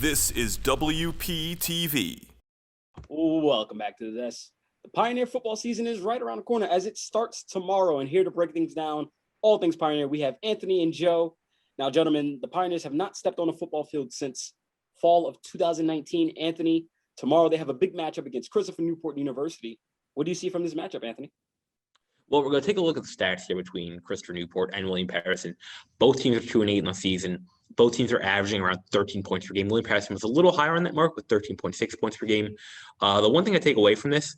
This is WPTV. Welcome back to this. The Pioneer football season is right around the corner as it starts tomorrow. And here to break things down, all things Pioneer, we have Anthony and Joe. Now, gentlemen, the Pioneers have not stepped on a football field since fall of 2019. Anthony, tomorrow they have a big matchup against Christopher Newport University. What do you see from this matchup, Anthony? Well, we're going to take a look at the stats here between Christopher Newport and William Patterson. Both teams are 2-8 in the season. Both teams are averaging around 13 points per game. William Patterson was a little higher on that mark with 13.6 points per game. The one thing I take away from this,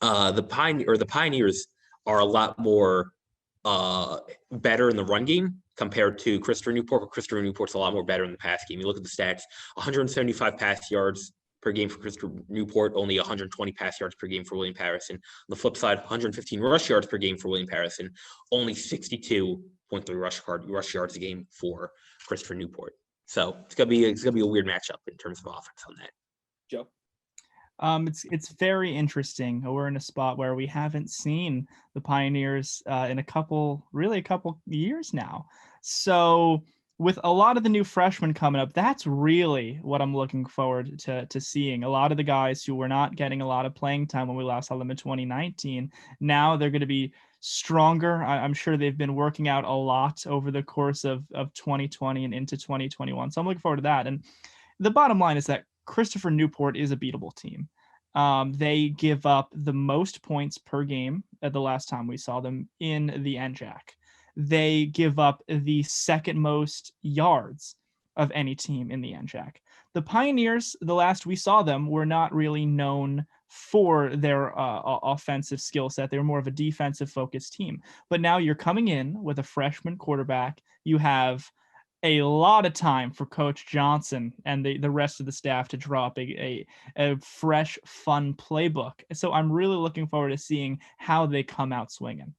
the Pioneers are a lot more better in the run game compared to Christopher Newport. But Christopher Newport's a lot more better in the pass game. You look at the stats: 175 pass yards per game for Christopher Newport, only 120 pass yards per game for William Patterson. On the flip side, 115 rush yards per game for William Patterson, only 62.3 rush yards a game for Christopher Newport. So it's gonna be a weird matchup in terms of offense on that. Joe? It's very interesting. We're in a spot where we haven't seen the Pioneers in a couple years now. So with a lot of the new freshmen coming up, that's really what I'm looking forward to seeing. A lot of the guys who were not getting a lot of playing time when we last saw them in 2019, now they're going to be stronger. I'm sure they've been working out a lot over the course of 2020 and into 2021. So I'm looking forward to that. And the bottom line is that Christopher Newport is a beatable team. They give up the most points per game at the last time we saw them in the NJAC. They give up the second most yards of any team in the NJAC. The Pioneers, the last we saw them, were not really known for their offensive skill set. They were more of a defensive focused team. But now you're coming in with a freshman quarterback. You have a lot of time for Coach Johnson and the rest of the staff to draw up a fresh, fun playbook. So I'm really looking forward to seeing how they come out swinging.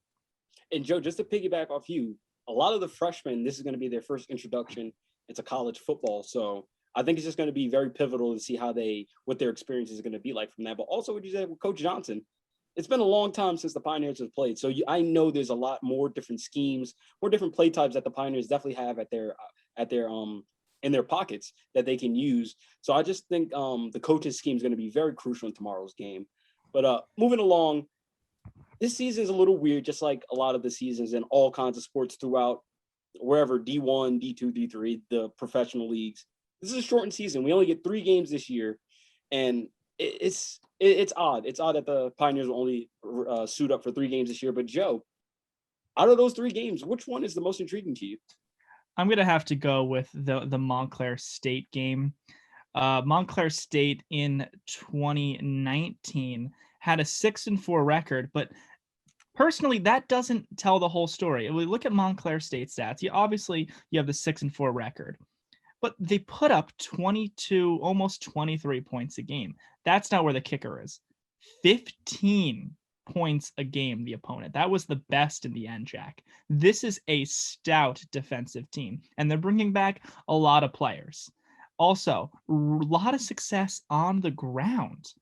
And Joe, just to piggyback off you, a lot of the freshmen, this is going to be their first introduction into college football. So I think it's just going to be very pivotal to see what their experience is going to be like from that. But also what you said with Coach Johnson, it's been a long time since the Pioneers have played. So I know there's a lot more different schemes, more different play types that the Pioneers definitely have in their pockets that they can use. So I just think the coaching scheme is going to be very crucial in tomorrow's game. But moving along, this season is a little weird, just like a lot of the seasons in all kinds of sports throughout wherever, D1, D2, D3, the professional leagues. This is a shortened season. We only get 3 games this year, and it's odd. It's odd that the Pioneers will only suit up for 3 games this year. But Joe, out of those 3 games, which one is the most intriguing to you? I'm going to have to go with the Montclair State game. Montclair State in 2019 had a 6-4 record, but personally, that doesn't tell the whole story. If we look at Montclair State stats, you have the 6-4 record, but they put up 22, almost 23 points a game. That's not where the kicker is. 15 points a game, the opponent. That was the best in the NJAC. This is a stout defensive team, and they're bringing back a lot of players. Also, a lot of success on the ground.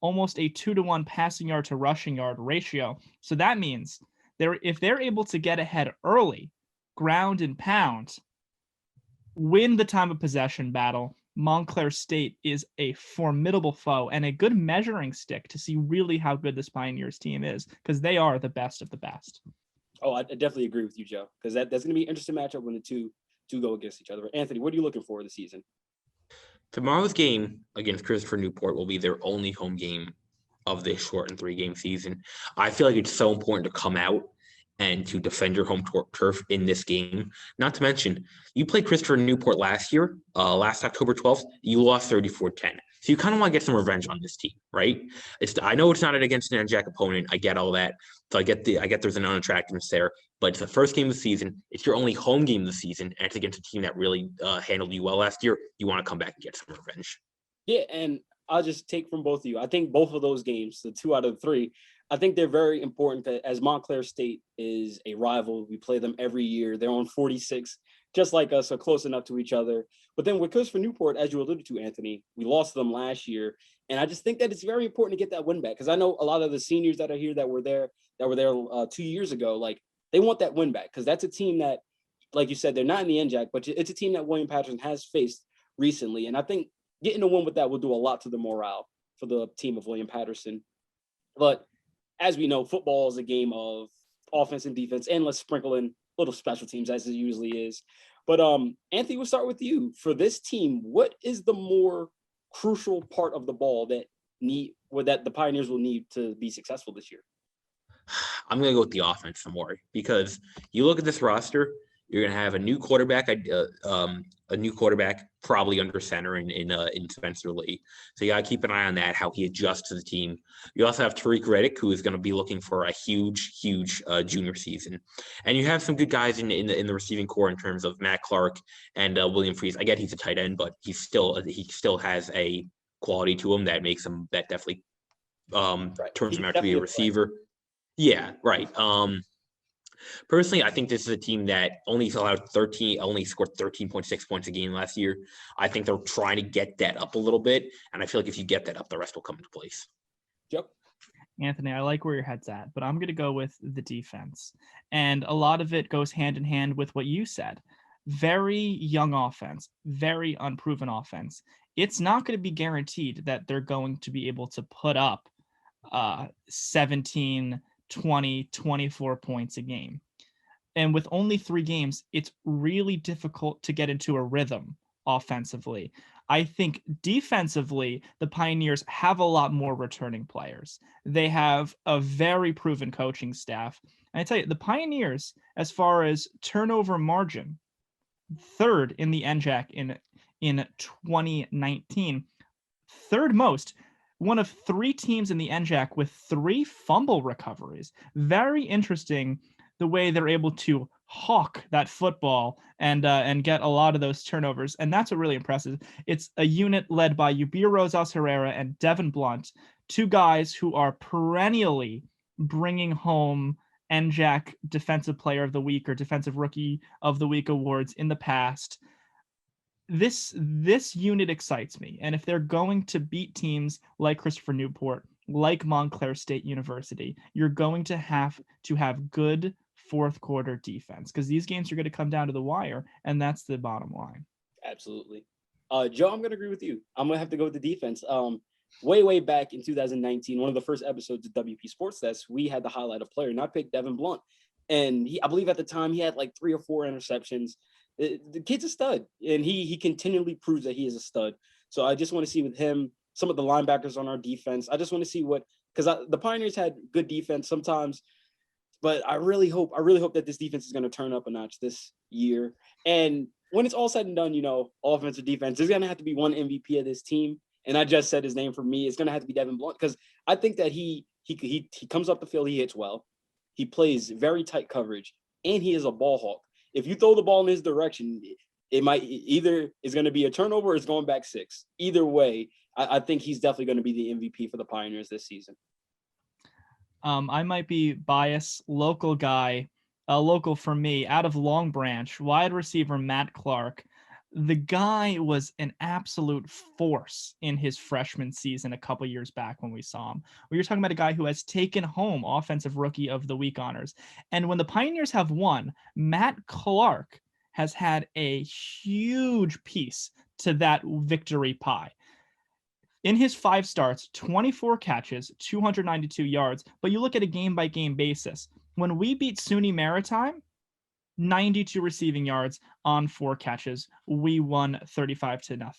Almost a 2-to-1 passing yard to rushing yard ratio. So that means if they're able to get ahead early, ground and pound, win the time of possession battle, Montclair State is a formidable foe and a good measuring stick to see really how good this Pioneers team is, because they are the best of the best. Oh, I definitely agree with you, Joe, because that's going to be an interesting matchup when the two go against each other. Anthony, what are you looking for this season? Tomorrow's game against Christopher Newport will be their only home game of this shortened 3-game season. I feel like it's so important to come out and to defend your home turf in this game. Not to mention, you played Christopher Newport last year, last October 12th. You lost 34-10. So you kind of want to get some revenge on this team, right? I know it's not against an NJAC opponent. I get all that. So I get there's an unattractiveness there. But it's the first game of the season. It's your only home game of the season, and it's against a team that really handled you well last year. You want to come back and get some revenge. Yeah, and I'll just take from both of you. I think both of those games, the 2 out of 3, I think they're very important as Montclair State is a rival. We play them every year. They're on 46, just like us, so close enough to each other. But then with Christopher Newport, as you alluded to, Anthony, we lost them last year. And I just think that it's very important to get that win back, because I know a lot of the seniors that are here that were there 2 years ago, like they want that win back, because that's a team that, like you said, they're not in the NJAC, but it's a team that William Patterson has faced recently. And I think getting a win with that will do a lot to the morale for the team of William Patterson. But as we know, football is a game of offense and defense, and let's sprinkle in little special teams as it usually is. But Anthony, we'll start with you. For this team, what is the more crucial part of the ball that the Pioneers will need to be successful this year? I'm going to go with the offense some more, because you look at this roster, you're going to have a new quarterback, probably under center in Spencer Lee. So you got to keep an eye on that, how he adjusts to the team. You also have Critic, who is going to be looking for a huge junior season. And you have some good guys in the receiving core in terms of Matt Clarke and William Freeze. I get he's a tight end, but he still has a quality to him that makes him, that definitely turns him out to be a receiver. Yeah, right. Personally, I think this is a team that only scored 13.6 points a game last year. I think they're trying to get that up a little bit, and I feel like if you get that up, the rest will come into place. Yep. Anthony, I like where your head's at, but I'm going to go with the defense. And a lot of it goes hand in hand with what you said. Very young offense, very unproven offense. It's not going to be guaranteed that they're going to be able to put up 17, 20, 24 points a game. And with only 3 games, it's really difficult to get into a rhythm offensively. I think defensively, the Pioneers have a lot more returning players. They have a very proven coaching staff. And I tell you, the Pioneers, as far as turnover margin, 3rd in the NJAC in 2019, 3rd most. One of 3 teams in the NJAC with 3 fumble recoveries. Very interesting the way they're able to hawk that football and get a lot of those turnovers. And that's what really impresses. It's a unit led by Yubir Rosas Herrera and Devin Blunt, 2 guys who are perennially bringing home NJAC Defensive Player of the Week or Defensive Rookie of the Week awards in the past. This unit excites me. And if they're going to beat teams like Christopher Newport, like Montclair State University, you're going to have good fourth quarter defense, because these games are going to come down to the wire, and that's the bottom line. Absolutely. Joe, I'm going to agree with you. I'm going to have to go with the defense. Way back in 2019, one of the first episodes of WP Sports Desk, we had the highlight of player, and I picked Devin Blunt. And I believe at the time he had like 3 or 4 interceptions. The kid's a stud, and he continually proves that he is a stud. So I just want to see with him, some of the linebackers on our defense. I just want to see because the Pioneers had good defense sometimes, but I really hope that this defense is going to turn up a notch this year. And when it's all said and done, offense or defense, there's going to have to be one MVP of this team. And I just said his name for me. It's going to have to be Devin Blunt, because I think that he comes up the field, he hits well, he plays very tight coverage, and he is a ball hawk. If you throw the ball in his direction, it might either is going to be a turnover or it's going back 6. Either way, I think he's definitely going to be the MVP for the Pioneers this season. I might be biased. Local guy, local for me, out of Long Branch, wide receiver Matt Clarke. The guy was an absolute force in his freshman season a couple years back when we saw him. We were talking about a guy who has taken home Offensive Rookie of the Week honors. And when the Pioneers have won, Matt Clarke has had a huge piece to that victory pie. In his 5 starts, 24 catches, 292 yards. But you look at a game-by-game basis. When we beat SUNY Maritime, 92 receiving yards on 4 catches. We won 35-0.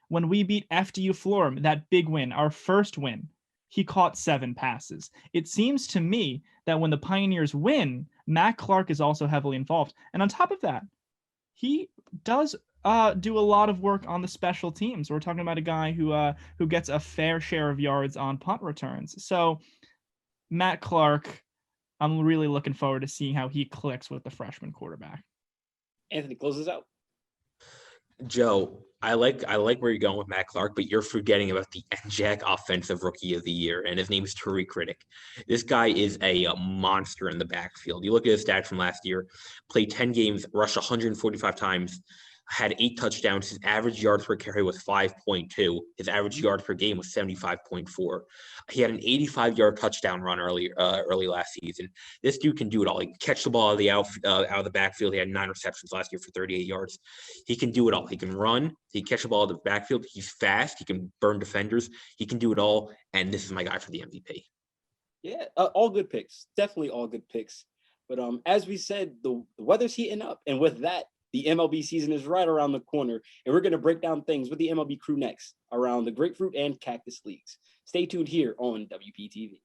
When we beat FDU Florham, that big win, our first win, he caught 7 passes. It seems to me that when the Pioneers win, Matt Clarke is also heavily involved. And on top of that, he does do a lot of work on the special teams. We're talking about a guy who gets a fair share of yards on punt returns. So Matt Clarke, I'm really looking forward to seeing how he clicks with the freshman quarterback. Anthony, close us out. Joe, I like where you're going with Matt Clarke, but you're forgetting about the NJAC Offensive Rookie of the Year, and his name is Critic. This guy is a monster in the backfield. You look at his stats from last year: played 10 games, rushed 145 times, had 8 touchdowns. His average yards per carry was 5.2. His average yards per game was 75.4. He had an 85-yard touchdown run early last season. This dude can do it all. He can catch the ball out of the backfield. He had 9 receptions last year for 38 yards. He can do it all. He can run. He can catch the ball out of the backfield. He's fast. He can burn defenders. He can do it all. And this is my guy for the MVP. Yeah, all good picks. Definitely all good picks. But as we said, the weather's heating up. And with that, the MLB season is right around the corner. And we're going to break down things with the MLB crew next around the grapefruit and cactus leagues. Stay tuned here on WPTV.